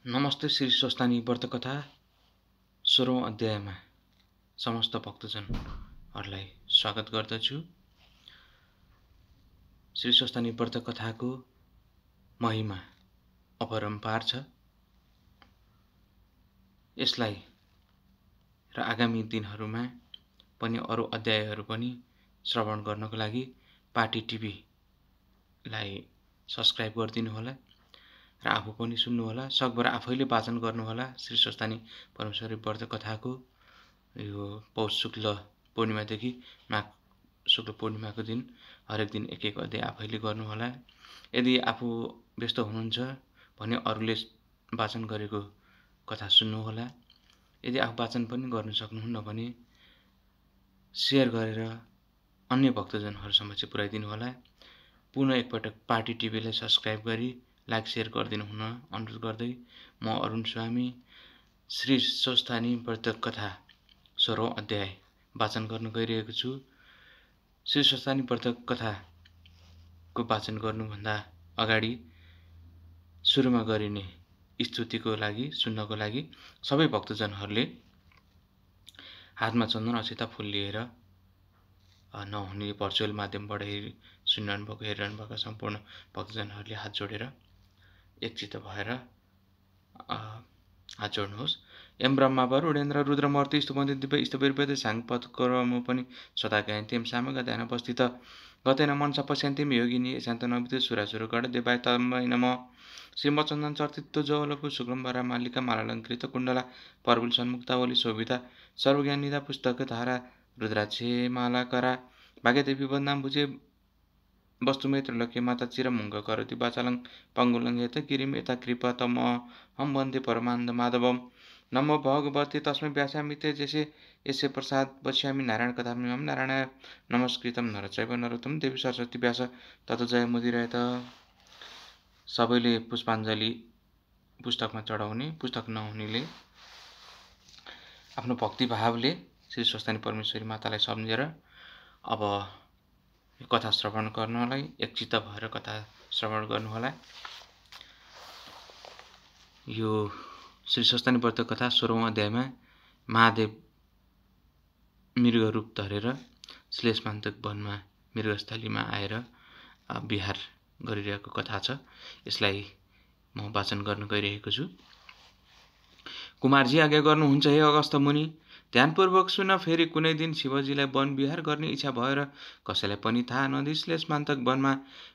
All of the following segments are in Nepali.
नमस्ते श्री स्वस्थानी व्रतकथा 16औं अध्यायमा समस्त भक्तजनहरूलाई स्वागत गर्दछु। श्री स्वस्थानी व्रतकथाको महिमा अपरम्पार छ। यसलाई र आगामी दिनहरूमा पनि अरू अध्यायहरू पनि श्रवण गर्नको लागि पार्टी टिभीलाई सब्स्क्राइब गरिदिनु होला र आफू पनि सुन्नुहोला। सकभर आफैले वाचन गर्नुहोला। श्री स्वस्थानी परमेश्वरी व्रत कथाको यो पौष शुक्ल पूर्णिमादेखि माघ शुक्ल पूर्णिमाको दिन हरेक दिन एक एक अध्याय आफैले गर्नुहोला। यदि आफू व्यस्त हुनुहुन्छ भने अरूले वाचन गरेको कथा सुन्नुहोला। यदि आफू वाचन पनि गर्न सक्नुहुन्न भने सेयर गरेर अन्य भक्तजनहरूसम्म चाहिँ पुर्याइदिनु होला। पुनः एकपटक पार्टी टिभीलाई सब्स्क्राइब गरी लाइक सेयर गरिदिनु हुन अनुरोध गर्दै म अरुण स्वामी श्री स्वस्थानी व्रत कथा 16औं अध्याय वाचन गर्न गइरहेको छु। श्री स्वस्थानी व्रत कथाको वाचन गर्नुभन्दा अगाडि सुरुमा गरिने स्तुतिको लागि सुन्नको लागि सबै भक्तजनहरूले हातमा चन्दन अक्षता फूल लिएर नहुने भर्चुअल माध्यमबाट सुनिरहनु भएको हेरिरहनु भएका सम्पूर्ण भक्तजनहरूले हात जोडेर एकचित्त भएर हात जोड्नुहोस्। यम ब्रह्मा वरुणेन्द्र रुद्रमूर्ति स्तुवन्ति दिव्य स्तुभिर्वेद साङ्गपत्कर्म पनि सदा गायन्तीं सामगाध्यानवस्थित गतेन मनसा पश्यन्तीं योगिनी शान्तनविदु सुरासुरगण देवाय तस्मै नमः। श्रीमच्चन्दन चर्चित जवलपु शुक्लम्बरा मालिका मालालङ्कृत कुण्डला पर्वुल सन्मुक्तावली शोभिता सर्वज्ञानिदा पुस्तक धारा रुद्राक्षे मालाकरा भाग्यदेवी वन्दाम्बुजे वस्तुमे त्रैलोक्य माता चिरमुङ्ग करोति वाचालं पङ्गुलं यत गिरिं यथा कृपा तम हम वन्दे परमानन्द माधवम्। नमो भगवते तस्मै व्यासामिते जैसे यस्य प्रसाद वक्ष्यामि नारायण कथामिमं नारायणाय नमस्कृतं नरचैव नरोत्तमं देवी सरस्वती व्यास तत जय मुदिरयत। सबैले पुष्पाञ्जली पुस्तकमा चढाउने, पुस्तक नहुनेले आफ्नो भक्तिभावले श्री स्वस्थानी परमेश्वरी मातालाई सम्झेर अब कथा श्रवण गर्नलाई एकचित्त भएर कथा श्रवण गर्नुहोला। यो श्री स्वस्थानी व्रत कथा 16औं अध्यायमा महादेव मृग रूप धरेर श्लेषमान्तक वनमा मृगस्थलीमा आएर विहार गरिरहेको कथा छ। यसलाई म वाचन गर्न गइरहेको छु। कुमारजी आज्ञा गर्नुहुन्छ हे अगस्त्य मुनि, ध्यानपूर्वक सुन। फेरि कुनै दिन शिवजीलाई वन विहार गर्ने इच्छा भएर कसैलाई पनि थाहा नदिई श्लेषमान्तक वनमा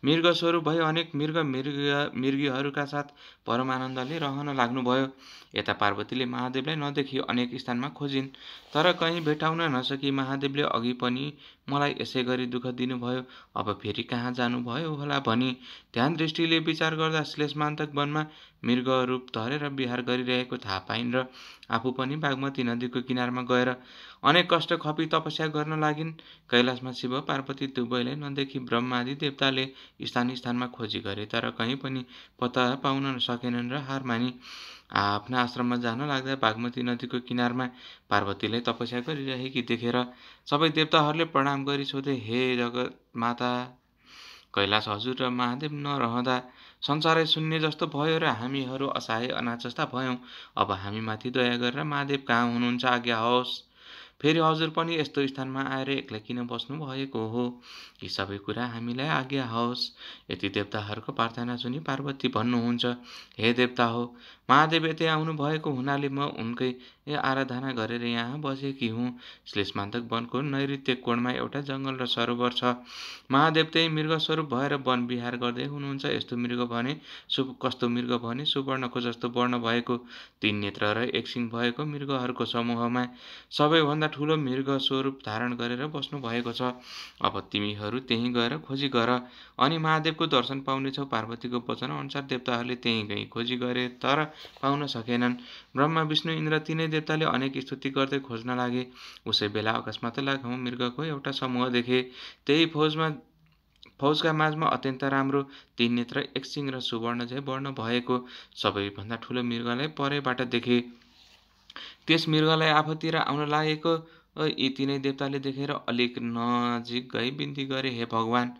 मृग स्वरूप भई अनेक मृगीहरूका साथ परमानन्दले रहन लाग्नुभयो। यता पार्वतीले महादेवलाई नदेखी अनेक स्थानमा खोजिन्, तर कहीँ भेटाउन नसकी महादेवले अघि पनि मलाई यसै गरी दुःख दिनुभयो, अब फेरि कहाँ जानुभयो होला भनी ध्यान दृष्टिले विचार गर्दा श्लेषमान्तक वनमा मृग रूप धरेर विहार गरिरहेको थाहा पाइन् र आफू पनि बागमती नदीको किनारमा गएर अनेक कष्ट खपी तपस्या गर्न लागिन्। कैलाशमा शिव पार्वती दुवैलाई नदेखी ब्रह्मादि देवताले स्थान स्थानमा खोजी गरे, तर कहीँ पनि पत्ता पाउन सकेनन् र हार मानी आफ्ना आश्रममा जान लाग्दा बागमती नदीको किनारमा पार्वतीलाई तपस्या गरिरहेकी देखेर सबै देवताहरूले प्रणाम गरी सोधे, हे जगत माता, कैलाश हजुर र महादेव नरहँदा संसारै शून्य जस्तो भयो र हामीहरू असहाय अनाथ जस्ता भयौँ। अब हामी माथि दया गरेर महादेव कहाँ हुनुहुन्छ आज्ञा होस्। फेरि हजुर पनि यस्तो स्थानमा आएर एक्लै किन बस्नु भएको हो? यी सबै कुरा हामीलाई आज्ञा होस्। यति देवताहरूको प्रार्थना सुनि पार्वती भन्नुहुन्छ, हे देवता हो, महादेव यतै आउनु भएको हुनाले म उनकै आराधना गरेर यहाँ बसेकी हुँ। श्लेषमान्तक वनको नैऋत्य कोणमा एउटा जङ्गल र सरोवर छ। महादेव त्यही मृग स्वरूप भएर वन विहार गर्दै हुनुहुन्छ। यस्तो मृग भने कस्तो मृग भने सुवर्णको जस्तो वर्ण भएको, 3 नेत्र र 1 सिङ भएको मृगहरूको समूहमा सबैभन्दा ठुलो मृग स्वरूप धारण गरेर बस्नु भएको छ। अब तिमीहरू त्यहीँ गएर खोजी गर अनि महादेवको दर्शन पाउनेछौ। पार्वतीको वचन अनुसार देवताहरूले त्यहीँ गई खोजी गरे, तर पाउन सकेनन्। ब्रह्मा विष्णु इन्द्र तीनै देवताले अनेक स्तुति गर्दै खोज्न लागे। उसै बेला अकस्मात लाखौँ मृगको एउटा समूह देखे। त्यही फौजका माझमा अत्यन्त राम्रो 3 नेत्र 1 सिङ र सुवर्ण झै वर्ण भएको सबैभन्दा ठुलो मृगलाई परैबाट देखे। त्यस मृगलाई आफूतिर आउन लागेको यी तीनै देवताले देखेर अलिक नजिक गई बिन्ती गरे, हे भगवान,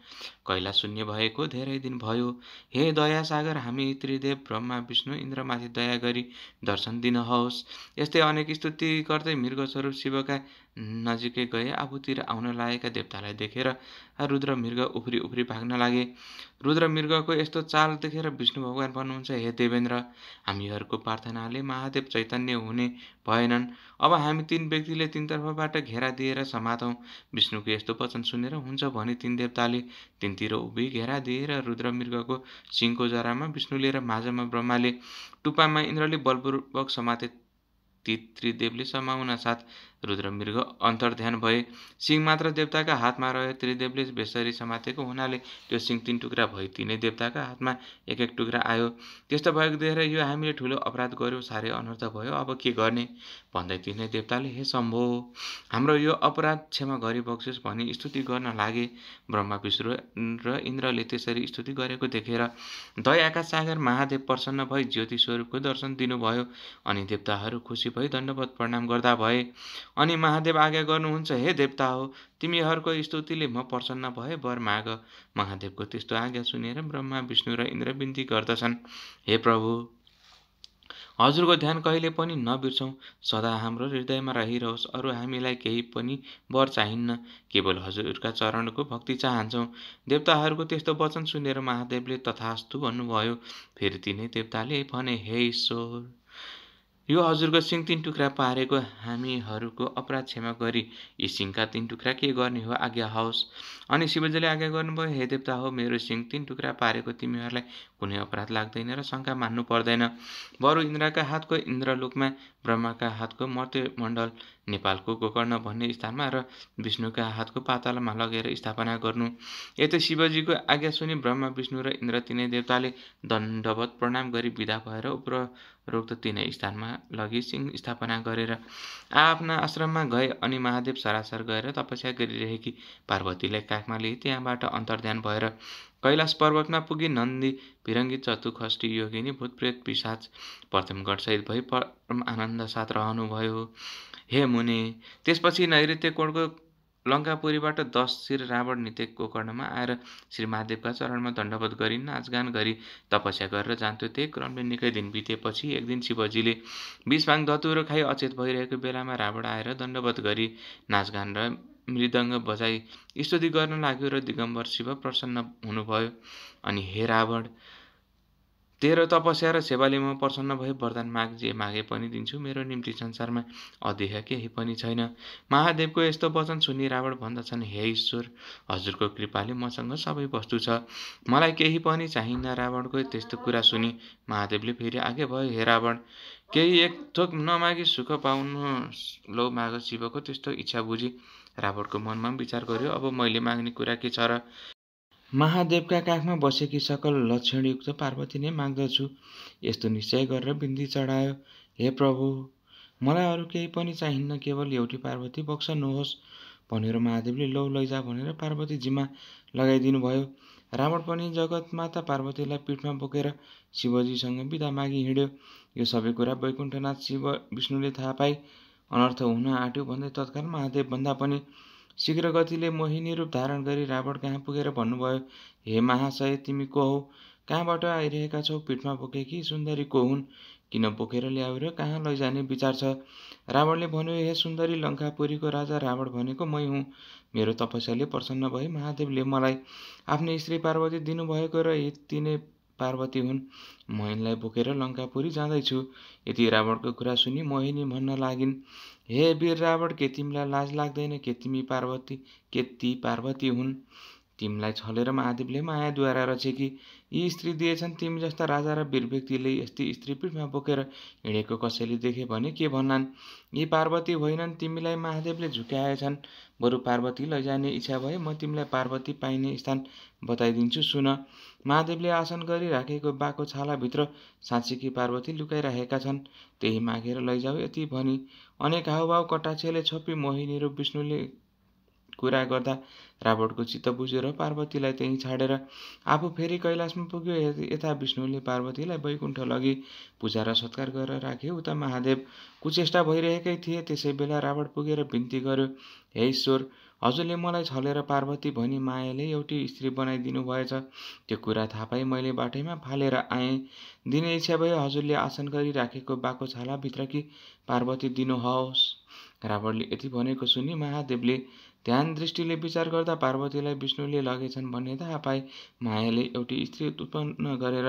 कैलाश शून्य भएको धेरै दिन भयो। हे दया सागर, हामी त्रिदेव ब्रह्मा विष्णु इन्द्रमाथि दया गरी दर्शन दिनुहोस्। यस्तै अनेक स्तुति गर्दै मृगस्वरूप शिवका नजिकै गए। आफूतिर आउन लागेका देवतालाई देखेर रुद्र मृग उफ्री उफ्री भाग्न लागे। रुद्र मृगको यस्तो चाल देखेर विष्णु भगवान भन्नुहुन्छ, हे देवेन्द्र, हामीहरूको प्रार्थनाले महादेव चैतन्य हुने भएनन्। अब हामी तीन व्यक्तिले तीनतर्फबाट घेरा दिएर समातौँ। विष्णुको यस्तो वचन सुनेर हुन्छ भने तीन देवताले तीनतिर उभि घेरा दिएर रुद्र मृगको सिङको जरामा विष्णुले र माझमा ब्रह्माले टुप्पामा इन्द्रले बलपूर्वक समाते। ती त्रिदेवले समाउन साथ रुद्र मृग अन्तर्ध्यान भए। सिंह मात्र देवताका हातमा रह्यो। त्रिदेवले बेसरी समातेको हुनाले त्यो सिंह तीन टुक्रा भई तीनै देवताका हातमा एक एक टुक्रा आयो। त्यस्तो भएको देखेर यो हामीले ठुलो अपराध गर्यौँ, साह्रै अनर्थ भयो, अब के गर्ने भन्दै तीनै देवताले हे शम्भो, हाम्रो यो अपराध क्षमा गरिबक्सोस् भनी स्तुति गर्न लागे। ब्रह्मा विष्णु र इन्द्रले त्यसरी स्तुति गरेको देखेर दयाका सागर महादेव प्रसन्न भई ज्योति स्वरूपको दर्शन दिनुभयो। अनि देवताहरू खुसी भई दण्डवत प्रणाम गर्दा भए। अनि महादेव आज्ञा गर्नुहुन्छ, हे देवता हो, तिमीहरूको स्तुतिले म प्रसन्न भए, वर माग। महादेवको त्यस्तो आज्ञा सुनेर ब्रह्मा विष्णु र इन्द्र बिन्ती गर्दछन्, हे प्रभु, हजुरको ध्यान कहिले पनि नबिर्सौँ, सदा हाम्रो हृदयमा रहिरहोस्। अरू हामीलाई केही पनि वर चाहिन्न, केवल हजुरका चरणको भक्ति चाहन्छौँ। देवताहरूको त्यस्तो वचन सुनेर महादेवले तथास्तु भन्नुभयो। फेरि तिनै देवताले भने, हे ईश्वर, यो हजुरको सिंह तीन टुक्रा पारेको हामीहरूको अपराध क्षमा गरी यी सिंहका तीन टुक्रा के गर्ने हो आज्ञा होस्। अनि शिवजीले आज्ञा गर्नुभयो, हे देवता हो, मेरो सिंह तीन टुक्रा पारेको तिमीहरूलाई कुनै अपराध लाग्दैन र शङ्का मान्नु पर्दैन। बरु इन्द्रका हातको इन्द्रलोकमा, ब्रह्माका हातको मर्त्यमण्डल, नेपालको गोकर्ण भन्ने स्थानमा र विष्णुका हातको पातालमा लगेर स्थापना गर्नु। यतै शिवजीको आज्ञा सुनि ब्रह्मा विष्णु र इन्द्र तीनै देवताले दण्डवत प्रणाम गरी विदा भएर उपरोक्त तीनै स्थानमा लगी सिंह स्थापना गरेर आफ्ना आश्रममा गए। अनि महादेव सरासर गएर तपस्या गरिरहेकी पार्वतीलाई काखमा लिए त्यहाँबाट अन्तर्ध्यान भएर कैलाश पर्वतमा पुगी नन्दी भिरङ्गी चतुखष्टी योगिनी भूतप्रेत पिशाच प्रथमगणसहित भई परम आनन्द साथ रहनुभयो। हे मुने, त्यसपछि नैऋत्य कोणको लङ्कापुरीबाट 10 शिर रावण नित्य गोकर्णमा आएर श्री महादेवका चरणमा दण्डवत गरी नाचगान गरी तपस्या गरेर जान्थ्यो। त्यही क्रमले निकै दिन बितेपछि एक दिन शिवजीले विषभाङ धतुरो खाई अचेत भइरहेको बेलामा रावण आएर दण्डवत गरी नाचगान र मृदङ्ग बजाई स्तुति गर्न लाग्यो र दिगम्बर शिव प्रसन्न हुनुभयो। अनि हे रावण, तेरो तपस्या र सेवाले म प्रसन्न भए वरदान माग, जे मागे पनि दिन्छु, मेरो निम्ति संसारमा अदेह केही पनि छैन। महादेवको यस्तो वचन सुनि रावण भन्दछन्, हे ईश्वर, हजुरको कृपाले मसँग सबै वस्तु छ, मलाई केही पनि चाहिन्न। रावणको त्यस्तो कुरा सुनि महादेवले फेरि आज्ञा भयो, हे रावण, केही एक थोक नमागी सुख पाउनु लौ माग। शिवको त्यस्तो इच्छा बुझी रावणको मनमा विचार गर्यो, अब मैले माग्ने कुरा के छ र? महादेवका काखमा बसेकी सकल लक्षणयुक्त पार्वती नै माग्दछु, यस्तो निश्चय गरेर बिन्ती चढायो। हे प्रभु, मलाई अरू केही पनि चाहिन्न, केवल एउटी पार्वती बक्सनुहोस् भनेर महादेवले लौ लैजा भनेर पार्वती जिम्मा लगाइदिनु भयो। रावण पनि जगतमाता पार्वतीलाई पीठमा बोकेर शिवजीसँग बिदा मागी हिँड्यो। यो सबै कुरा वैकुण्ठनाथ शिव विष्णुले थाहा पाई अनर्थ हुन आँट्यो भन्दै तत्काल महादेव भन्दा पनि शीघ्र गतिले मोहिनी रूप धारण गरी रावण कहाँ पुगेर भन्नुभयो, हे महाशय, तिमी को हौ? कहाँबाट आइरहेका छौ? पीठमा बोकेकी सुन्दरी को हुन्? किन बोकेर ल्यायो र कहाँ लैजाने विचार छ? रावणले भन्यो, हे सुन्दरी, लङ्कापुरीको राजा रावण भनेको मै हुँ। मेरो तपस्याले प्रसन्न भई महादेवले मलाई आफ्नै स्त्री पार्वती दिनुभएको र यी तीनै पार्वती हुन्। म यिनलाई बोकेर लङ्कापुरी जाँदैछु। यति रावणको कुरा सुनि मोहिनी भन्न लागिन्, हे वीर रावण, के तिमीलाई लाज लाग्दैन? के ती पार्वती हुन्? तिमीलाई छलेर महादेवले मायाद्वारा रचेकी यी स्त्री दिएछन्। तिमी जस्ता राजा र वीर व्यक्तिले यस्ती स्त्री पीठमा बोकेर हिँडेको कसैले देखे भने के भन्लान्? यी पार्वती होइनन्, तिमीलाई महादेवले झुक्याएछन्। बरु पार्वती लैजाने इच्छा भए म तिमीलाई पार्वती पाइने स्थान बताइदिन्छु, सुन। महादेवले आसन गरी राखेको बाको छालाभित्र साँच्चीकी पार्वती लुकाइरहेका छन्, त्यही मागेर लैजाऊ। यति भनी अनेक हाउभाउ कटाक्षले छोपी मोहिनी रूप विष्णुले कुरा गर्दा रावणको चित्त बुझेर पार्वतीलाई त्यहीँ छाडेर आफू फेरि कैलाशमा पुग्यो। यता विष्णुले पार्वतीलाई वैकुण्ठ लगी पूजा र सत्कार गरेर राखे। उता महादेव कुचेष्टा भइरहेकै थिए। त्यसै बेला रावण पुगेर बिन्ती गर्यो, हे ईश्वर, हजुरले मलाई छलेर पार्वती भनी मायाले एउटी स्त्री बनाइदिनु भएछ। त्यो कुरा थाहा पाई मैले बाटैमा फालेर आएँ। दिने इच्छा भयो हजुरले आसन गरिराखेको बाको छालाभित्रकी पार्वती दिनुहोस्। रावणले यति भनेको सुनि महादेवले ध्यान दृष्टिले विचार गर्दा पार्वतीलाई विष्णुले लगेछन् भन्ने थाहा पाए। मायाले एउटी स्त्री उत्पन्न गरेर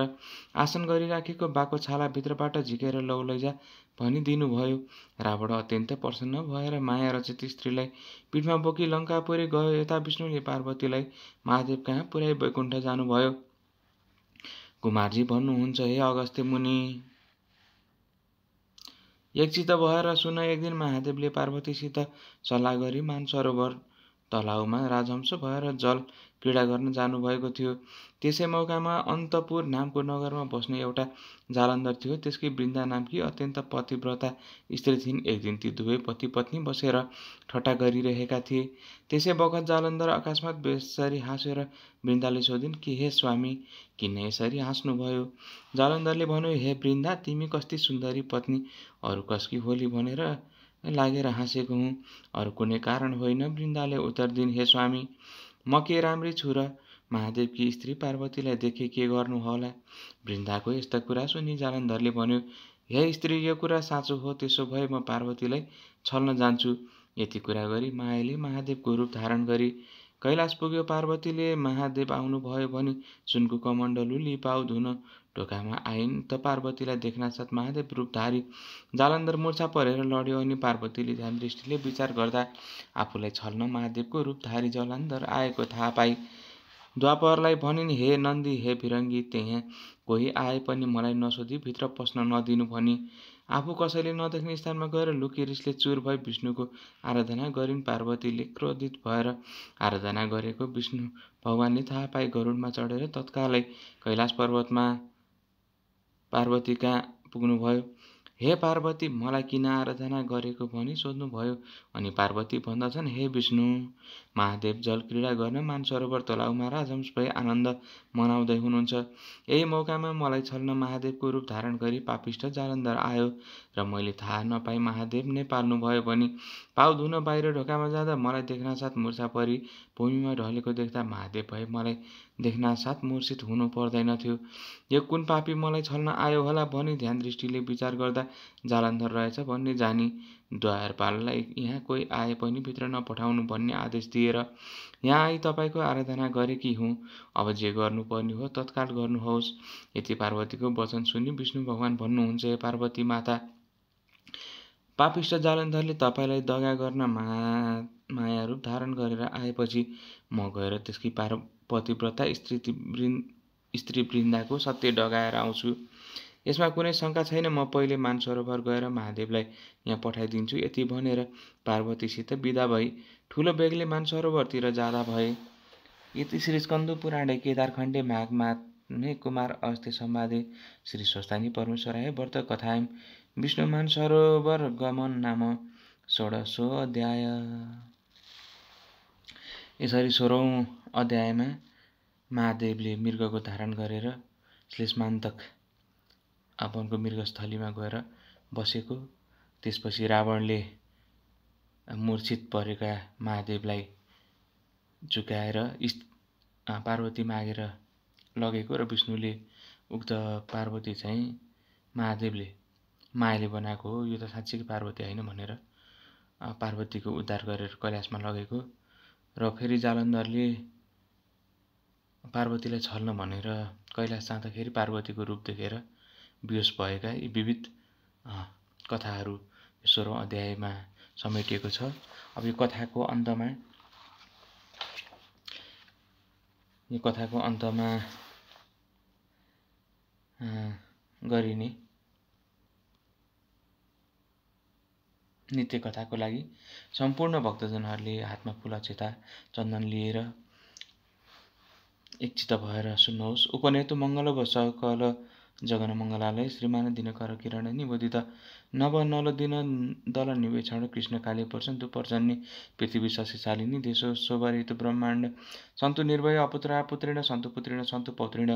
आसन गरिराखेको बाको छालाभित्रबाट झिकेर लौ लैजा भनी दिनुभयो। रावण अत्यन्तै प्रसन्न भएर माया रचित स्त्रीलाई पीठमा बोकी लङ्कापुरी गयो। यता विष्णुले पार्वतीलाई महादेव कहाँ पुर्याई वैकुण्ठ जानुभयो। कुमारजी भन्नुहुन्छ, हे अगस्त्य मुनि, एकचित्त भएर सुन। एक दिन महादेवले पार्वतीसित सल्लाह गरी मानसरोवर तलाउमा राजहंस भएर जल क्रीडा गर्न जानुभएको थियो। त्यसै मौकामा अन्तपुर नामको नगरमा बस्ने एउटा जालन्धर थियो। त्यसकी वृन्दा नामकी अत्यन्त पतिव्रता स्त्री थिइन्। एक दिन ती दुवै पति पत्नी बसेर ठट्टा गरिरहेका थिए। त्यसै बखत जालन्धर अकस्मात बेसरी हाँस्यो र वृन्दाले सोधिन्, कि हे स्वामी, किन यसरी हाँस्नुभयो? जालन्धरले भन्यो, हे वृन्दा, तिमी कस्ती सुन्दरी पत्नी अरू कसकी होली भनेर लागेर हाँसेको हुँ, अरू कुनै कारण होइन। वृन्दाले उत्तर दिइन्, हे स्वामी, म के राम्री छु र? महादेवकी स्त्री पार्वतीलाई देखे के गर्नु होला? वृन्दाको यस्ता कुरा सुनि जालन्धरले भन्यो, हे स्त्री, यो कुरा साँचो हो। त्यसो भए म पार्वतीलाई छल्न जान्छु। यति कुरा गरी मायाले महादेवको रूप धारण गरी कैलाश पुग्यो। पार्वतीले महादेव आउनुभयो भनी सुनको कमण्डलु लिपाउ धुन ढोकामा आइन् त पार्वतीलाई देख्नासाथ महादेव रूपधारी जालन्धर मूर्छा परेर लड्यो। अनि पार्वतीले ध्यान दृष्टिले विचार गर्दा आफूलाई छल्न महादेवको रूपधारी जालन्धर आएको थाहा पाई द्वापरलाई भनिन्, हे नन्दी, हे भिरङ्गी, त्यहाँ कोही आए पनि मलाई नसोधी भित्र पस्न नदिनु भनी आफू कसैले नदेख्ने स्थानमा गएर लुकी रिसले चुर भई विष्णुको आराधना गरिन्। पार्वतीले क्रोधित भएर आराधना गरेको विष्णु भगवानले थाहा पाई गरुडमा चढेर तत्कालै कैलाश पर्वतमा पार्वती कहाँ पुग्नुभयो। हे पार्वती, मलाई किन आराधना गरेको भनी सोध्नुभयो। अनि पार्वती भन्दछन्, हे विष्णु, महादेव जल क्रीडा गर्न मानसरोवर तलाउमा राजहंस भई आनन्द मनाउँदै हुनुहुन्छ। यही मौकामा मलाई छल्न महादेवको रूप धारण गरी पापिष्ट जालन्धर आयो र मैले थाहा नपाई महादेव नै पाल्नुभयो भनी पाउ धुन बाहिर ढोकामा जाँदा मलाई देख्नासाथ मूर्छा परी भूमिमा ढलेको देख्दा महादेव भए मलाई देख्नासाथ मूर्छित हुनु पर्दैनथ्यो। यो कुन पापी मलाई छल्न आयो होला भनी ध्यान दृष्टिले विचार गर्दा जालन्धर रहेछ भन्ने जानी द्वारपाललाई यहाँ कोही आए पनि भित्र नपठाउनु भन्ने आदेश दिएर यहाँ आई तपाईँको आराधना गरेकी हुँ। अब जे गर्नुपर्ने हो तत्काल गर्नुहोस्। यति पार्वतीको वचन सुनि विष्णु भगवान भन्नुहुन्छ, हे पार्वती माता, पापिष्ट जालन्धरले तपाईँलाई दगा गर्न माया रूप धारण गरेर आएपछि म गएर त्यसकी पतिव्रता स्त्री वृन्दाको सत्य डगाएर आउँछु। यसमा कुनै शङ्का छैन। म पहिले मानसरोवर गएर महादेवलाई यहाँ पठाइदिन्छु। यति भनेर पार्वतीसित विदा भई ठुलो बेगले मानसरोवरतिर जाँदा भए। इति श्री स्कन्द पुराणे केदारखण्डे माघ माहे कुमार अगस्त्य संवादे श्री स्वस्तानी परमेश्वराय व्रत कथायां विष्णु मानसरोवर गमन नाम षोडशो अध्याय। यसरी 16औं अध्यायमा महादेवले मृगको धारण गरेर श्लेषमान्तक आपनको मृगस्थलीमा गएर बसेको, त्यसपछि रावणले मूर्छित परेका महादेवलाई झुकाएर पार्वती मागेर लगेको र विष्णुले उक्त पार्वती चाहिँ महादेवले मायाले बनाएको हो, यो त साँच्चीकै पार्वती होइन भनेर पार्वतीको उद्धार गरेर कैलाशमा लगेको र फेरि जालन्धरले पार्वतीलाई छल्न भनेर कैलाश जाँदाखेरि पार्वतीको रूप देखेर विवश भएका यी विविध कथाहरू 16औं अध्यायमा समेटिएको छ। अब यो कथाको अन्तमा गरिने नित्य कथाको लागि सम्पूर्ण भक्तजनहरूले हातमा फूल अक्षता चन्दन लिएर एकचित्त भएर सुन्नुहोस्। उपनेतु मङ्गल सकल जगन मङ्गलालय श्रीमान दिनकर किरण निबोधित नव नल दिन दल निवेक्षण कृष्ण काले पर्सन्तु पर्जन्य पृथ्वी शशिशालिनी देशो शोभरितु ब्रह्माण्ड सन्तु निर्भय अपुत्रा पुत्रेण सन्तु पुत्रेण सन्तु पौत्रेण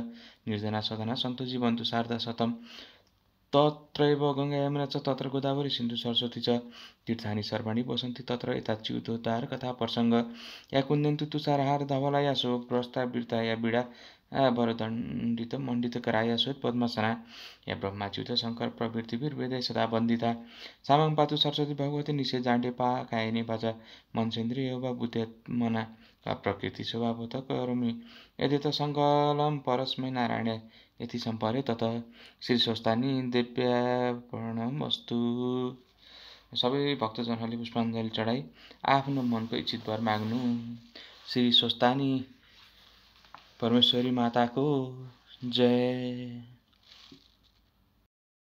निर्जना सदना सन्तु जीवन्तु शारदा शतम तत्रैव गङ्गा यमुना च तत्र गोदावरी सिन्धु सरस्वती च तीर्थानि सर्वाणि वसन्ति तत्र एताच्युतोद्धार कथा प्रसङ्ग या कुन्दन्तु तुषारहार धवला या शोकग्रस्ता वृता या बीडा वरदण्डित मण्डितकरा श्वेत पद्मासना या ब्रह्माच्युत शङ्कर प्रवृत्तिभिर वेदै सदा वन्दिता सामं पातु सरस्वती भगवती निषेध जाण्डे पा कायिनी वाचा मनसेन्द्रिय वा बुद्ध्यात्मना प्रकृति स्वभावत करोमि यदि त सङ्कलं परस्मै नारायण यति सम्परे तत श्री स्वस्तानी देव्यार्पणमस्तु। सबै भक्तजनहरूले पुष्पाञ्जली चढाई आफ्नो मनको इच्छित वर माग्नु। श्री स्वस्तानी परमेश्वरी माताको जय।